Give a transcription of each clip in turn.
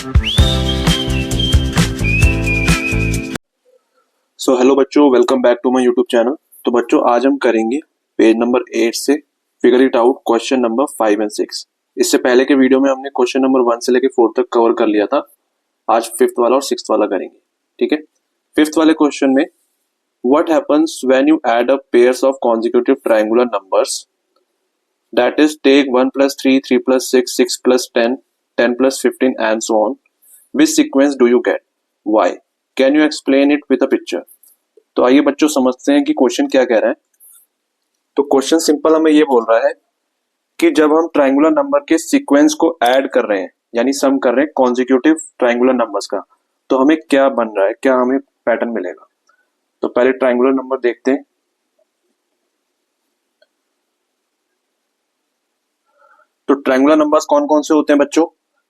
सो hello बच्चों, welcome back to my YouTube channel. तो बच्चों आज हम करेंगे पेज नंबर 8 से figure it out question number 5 and 6। इससे पहले के वीडियो में हमने क्वेश्चन नंबर 1 से लेकर 4 तक कवर कर लिया था। आज 5th वाला और 6th वाला करेंगे, ठीक है। 5th वाले क्वेश्चन में what happens when you add up pairs of consecutive triangular numbers, that is take 1 + 3, 3 + 6, 6 + 10, 10 + 15 and so on. Which sequence do you get, why, can you explain it with a picture. तो आइए बच्चों समझते हैं कि question क्या कह रहा है। तो क्वेश्चन सिंपल हमें ये बोल रहा है कि जब हम ट्रायंगुलर नंबर के सीक्वेंस को ऐड कर रहे हैं, यानी सम कर रहे हैं कॉन्जिक्यूटिव ट्रायंगुलर नंबर्स का, तो हमें क्या बन रहा है, क्या हमें पैटर्न मिलेगा। तो पहले ट्रायंगुलर नंबर देखते हैं। तो ट्रायंगुलर नंबर्स कौन कौन से होते हैं बच्चों।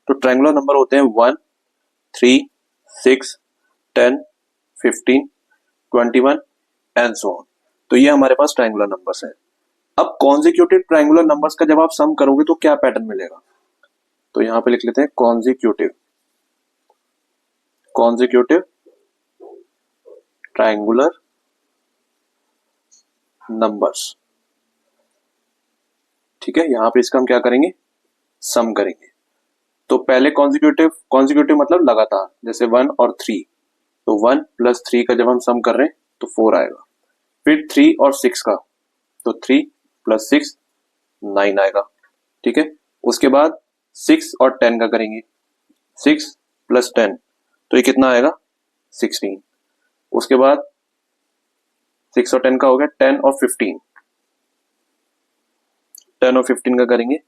तो ट्रायंगुलर नंबर होते हैं 1, 3, 6, 10, 15, 21 एंड सो ऑन। तो ये हमारे पास ट्रायंगुलर नंबर्स हैं। अब कॉन्जिक्यूटिव ट्रायंगुलर नंबर्स का जब आप सम करोगे तो क्या पैटर्न मिलेगा। तो यहां पे लिख लेते हैं कॉन्जिक्यूटिव ट्रायंगुलर नंबर्स, ठीक है। यहां पे इसका हम क्या करेंगे, सम करेंगे। तो पहले कॉन्जिक्यूटिव मतलब लगातार, जैसे 1 और 3। तो 1 + 3 का जब हम सम कर रहे हैं तो 4 आएगा। फिर 3 और 6 का, तो 3 + 6 9 आएगा, ठीक है। उसके बाद 6 और 10 का करेंगे, 6 + 10, तो ये कितना आएगा 16। उसके बाद 6 और 10 का हो गया 10 और 15, 10 और 15 का करेंगे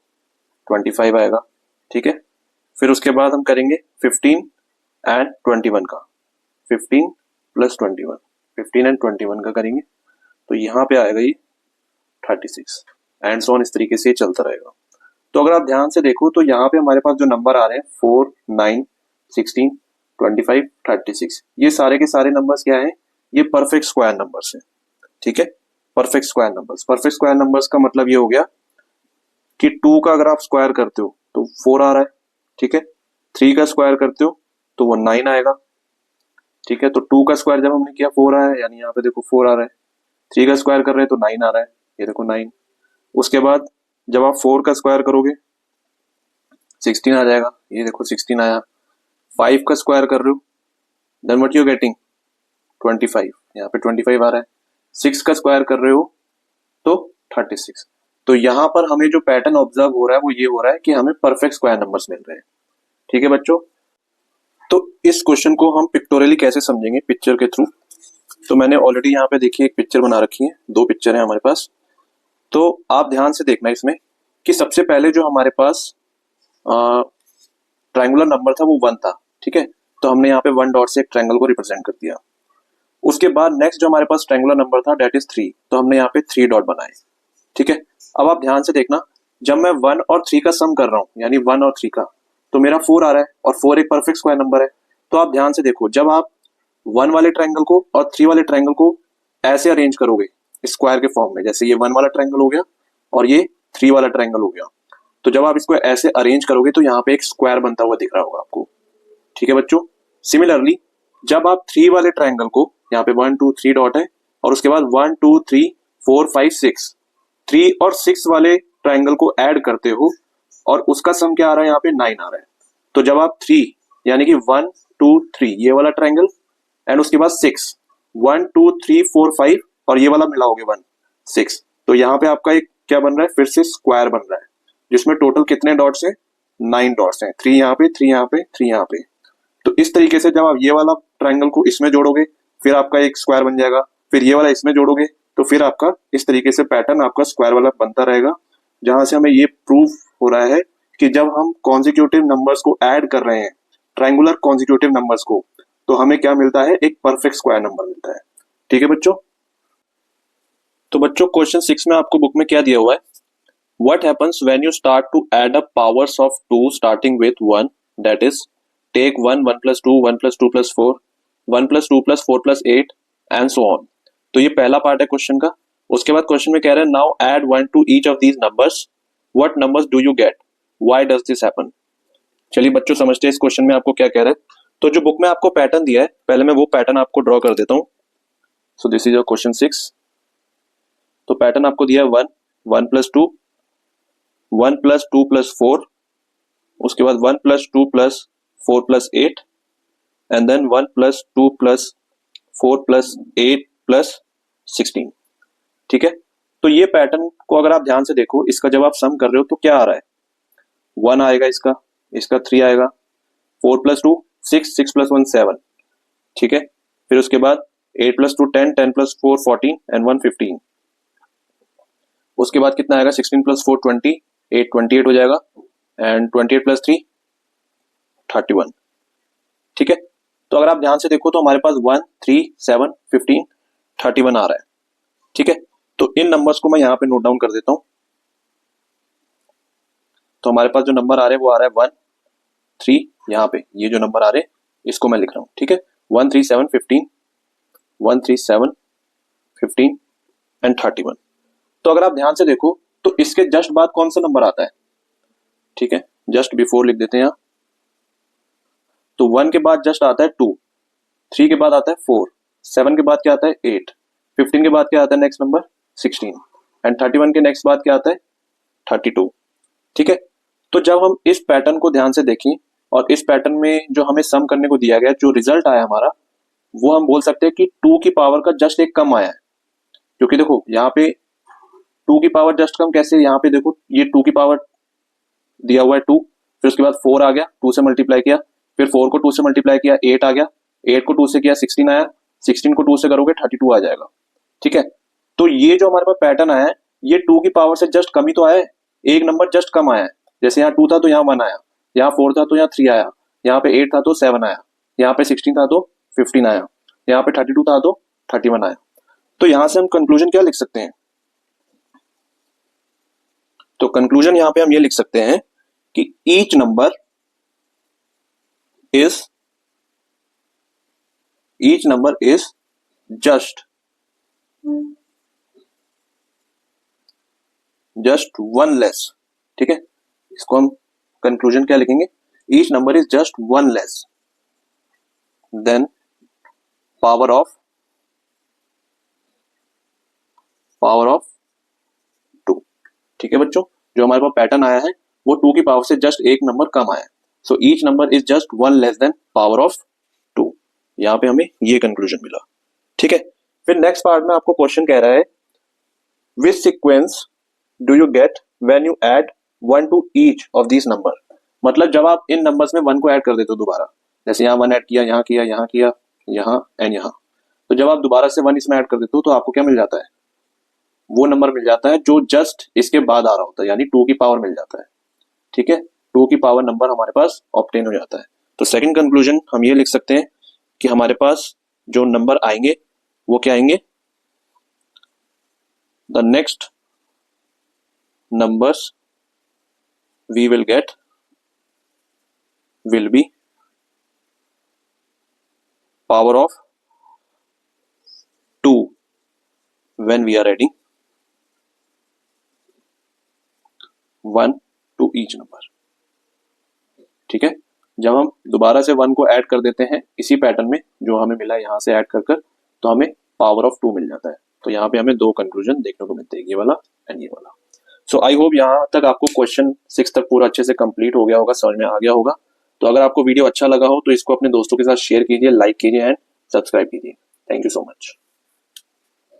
25 आएगा, ठीक है। फिर उसके बाद हम करेंगे 15 एंड 21 का, 15 + 21, 15 एंड 21 का करेंगे, तो यहाँ पे आएगा ये 36 एंड सो ऑन। इस तरीके से ये चलता रहेगा। तो अगर आप ध्यान से देखो तो यहाँ पे हमारे पास जो नंबर आ रहे हैं 4, 9, 16, 25, 36, ये सारे के सारे नंबर्स क्या हैं, ये परफेक्ट स्क्वायर नंबर्स हैं, ठीक है। परफेक्ट स्क्वायर नंबर्स का मतलब ये हो गया कि 2 का अगर आप स्क्वायर करते हो तो 4 आ रहा है, ठीक है। 3 का स्क्वायर करते हो तो वो 9 आएगा, ठीक है। तो 2 का स्क्वायर जब हमने किया 4 आया, यानी यहाँ पे देखो 4 आ रहा है। 3 का स्क्वायर कर रहे हैं तो 9 आ रहा है, ये देखो 9। उसके बाद जब आप 4 का स्क्वायर करोगे 16 आ जाएगा, ये देखो 16 आया। 5 का स्क्वायर कर रहे हो, देन व्हाट यू गेटिंग 25, यहाँ पे 25 आ रहा है। 6 का स्क्वायर कर रहे हो तो 36। तो यहाँ पर हमें जो पैटर्न ऑब्जर्व हो रहा है वो ये हो रहा है कि हमें परफेक्ट स्क्वायर नंबर्स मिल रहे हैं, ठीक है बच्चों। तो इस क्वेश्चन को हम पिक्टोरियली कैसे समझेंगे, पिक्चर के थ्रू। तो मैंने ऑलरेडी यहाँ पे देखिए एक पिक्चर बना रखी है, 2 पिक्चर है हमारे पास। तो आप ध्यान से देखना इसमें कि सबसे पहले जो हमारे पास ट्रायंगुलर नंबर था वो 1 था, ठीक है। तो हमने यहाँ पे 1 डॉट से एक ट्रायंगल को रिप्रेजेंट कर दिया। उसके बाद नेक्स्ट जो हमारे पास ट्रायंगुलर नंबर था दैट इज 3, तो हमने यहाँ पे 3 डॉट बनाए, ठीक है। अब आप ध्यान से देखना, जब मैं 1 और 3 का सम कर रहा हूँ, यानी 1 और 3 का, तो मेरा 4 आ रहा है और 4 एक परफेक्ट स्क्वायर नंबर है। तो आप ध्यान से देखो, जब आप 1 वाले ट्रायंगल को और 3 वाले ट्रायंगल को ऐसे अरेंज करोगे स्क्वायर के फॉर्म में, जैसे ये 1 वाला ट्रायंगल हो गया और ये 3 वाला ट्रायंगल हो गया, तो जब आप इसको ऐसे अरेंज करोगे तो यहाँ पे एक स्क्वायर बनता हुआ दिख रहा होगा आपको, ठीक है बच्चों। सिमिलरली जब आप 3 वाले ट्रायंगल को, यहाँ पे 1 2 3 डॉट है और उसके बाद 1 2 3 4 5 6, 3 और 6 वाले ट्रायंगल को ऐड करते हो और उसका सम क्या आ रहा है, यहाँ पे 9 आ रहा है। तो जब आप 3 यानी कि 1 2 3 ये वाला ट्रायंगल एंड उसके बाद 6, 1 2 3 4 5 और ये वाला मिलाओगे 1 6, तो यहाँ पे आपका एक क्या बन रहा है, फिर से स्क्वायर बन रहा है, जिसमें टोटल कितने डॉट्स हैं, 9 डॉट्स हैं। 3 यहाँ पे, 3 यहाँ पे, 3 यहाँ पे। तो इस तरीके से जब आप ये वाला ट्रायंगल को इसमें जोड़ोगे फिर आपका एक स्क्वायर बन जाएगा, फिर ये वाला इसमें जोड़ोगे तो फिर आपका इस तरीके से पैटर्न आपका स्क्वायर वाला बनता रहेगा। जहां से हमें ये प्रूव हो रहा है कि जब हम कॉन्जिक्यूटिव नंबर्स को ऐड कर रहे हैं, ट्रायंगुलर कॉन्जिक्यूटिव नंबर्स को, तो हमें क्या मिलता है, एक परफेक्ट स्क्वायर नंबर मिलता है, ठीक है बच्चों। तो बच्चों क्वेश्चन 6 में आपको बुक में क्या दिया हुआ है, what happens when you start to add up powers of 2 starting with 1, that is take 1 1 + 2 1 + 2 + 4 1 + 2 + 4 + 8 and so on. तो ये पहला पार्ट है क्वेश्चन का। उसके बाद क्वेश्चन में कह रहा है now add 1 to each of these numbers, what numbers do you get, why does this happen. चलिए बच्चों समझते हैं इस क्वेश्चन में आपको क्या कह रहा है। तो जो बुक में आपको पैटर्न दिया है, पहले मैं वो पैटर्न आपको ड्रॉ कर देता हूं। So this is your question 6। तो पैटर्न आपको दिया है 1, 1 + 2, 1 + 2 + 4, उसके बाद 1 + 2 + 4 + 8 एंड देन 1 + 2 + 4 + 8 + 16। ठीक है, तो ये पैटर्न को अगर आप ध्यान से देखो, इसका जब आप सम कर रहे हो तो क्या आ रहा है, 1 आएगा, इसका 3 आएगा, 4 + 2 6, 6 + 1 7। ठीक है, फिर उसके बाद 8 + 2 10, 10 + 4 14 एंड 1 15। उसके बाद कितना आएगा, 16 + 4 20, 8 28 हो जाएगा एंड 28 + 3 31। ठीक है, तो अगर आप ध्यान से देखो तो हमारे पास 1 3 7 15 31 आ रहा है। ठीक है, तो इन नंबर्स को मैं यहाँ पे नोट डाउन कर देता हूं। तो हमारे पास जो नंबर आ रहे हैं वो आ रहा है 1 3, यहाँ पे ये जो नंबर आ रहे हैं इसको मैं लिख रहा हूँ। ठीक है, 1 3 7 15, 1 3 7 15 एंड 31। तो अगर आप ध्यान से देखो तो इसके जस्ट बाद कौन सा नंबर आता है, ठीक है, जस्ट बिफोर लिख देते हैं यहाँ। तो 1 के बाद जस्ट आता है 2, 3 के बाद आता है 4, 7 के बाद क्या आता है 8, 15 के बाद क्या आता है नेक्स्ट नंबर 16 एंड 31 के नेक्स्ट बाद क्या आता है 32। ठीक है, तो जब हम इस पैटर्न को ध्यान से देखें और इस पैटर्न में जो हमें सम करने को दिया गया, जो रिजल्ट आया हमारा, वो हम बोल सकते हैं कि 2 की पावर का जस्ट एक कम आया है। क्योंकि देखो यहाँ पे 2 की पावर जस्ट कम कैसे, यहाँ पे देखो ये 2 की पावर दिया हुआ है 2, फिर उसके बाद 4 आ गया, 2 से मल्टीप्लाई किया, फिर 4 को 2 से मल्टीप्लाई किया 8 आ गया, 8 को 2 से किया 16 आया, 16 को 2 से करोगे 32 आ जाएगा। ठीक है, तो ये जो हमारे पास पैटर्न आया है ये 2 की पावर से जस्ट कम ही तो आया है, एक नंबर जस्ट कम आया है। जैसे यहाँ 2 था तो यहाँ 1 आया, यहाँ 4 था तो यहाँ 3 आया, यहाँ पे 8 था तो 7 आया, यहाँ पे 16 था तो 15 आया, यहाँ पे 32 था तो 31 आया। तो यहां से हम कंक्लूजन क्या लिख सकते हैं, तो कंक्लूजन यहां पे हम ये लिख सकते हैं कि each number is just one less. ठीक है, इसको हम कंक्लूजन क्या लिखेंगे, each number is just one less than power of 2। ठीक है बच्चों, जो हमारे पास पैटर्न आया है वो 2 की पावर से जस्ट एक नंबर कम आया है। So each number is just one less than power of 2। यहां पे हमें ये कंक्लूजन मिला। ठीक है, फिर नेक्स्ट पार्ट में आपको क्वेश्चन कह रहा है which sequence do you get when you add 1 to each of this number. मतलब जब आप इन नंबर्स में 1 को ऐड कर देते हो दोबारा, जैसे यहाँ 1 ऐड किया, यहाँ किया, यहाँ किया, यहाँ एंड यहाँ, तो जब आप दोबारा से 1 इसमें ऐड कर देते हो तो आपको क्या मिल जाता है, वो नंबर मिल जाता है जो जस्ट इसके बाद आ रहा होता है, यानी 2 की पावर मिल जाता है। ठीक है, 2 की पावर नंबर हमारे पास ऑब्टेन हो जाता है। तो सेकंड कंक्लूजन हम ये लिख सकते हैं कि हमारे पास जो नंबर आएंगे वो क्या आएंगे, the next numbers we will get will be power of 2 when we are adding 1 to each number। ठीक है, जब हम दोबारा से 1 को ऐड कर देते हैं इसी पैटर्न में जो हमें मिला यहां से ऐड कर तो हमें पावर ऑफ 2 मिल जाता है। तो यहाँ पे हमें 2 कंक्लूजन देखने को मिलते हैं, ये वाला एंड ये वाला। सो आई होप यहाँ तक आपको क्वेश्चन 6 तक पूरा अच्छे से कंप्लीट हो गया होगा, समझ में आ गया होगा। तो अगर आपको वीडियो अच्छा लगा हो तो इसको अपने दोस्तों के साथ शेयर कीजिए, लाइक कीजिए एंड सब्सक्राइब कीजिए। Thank you so much.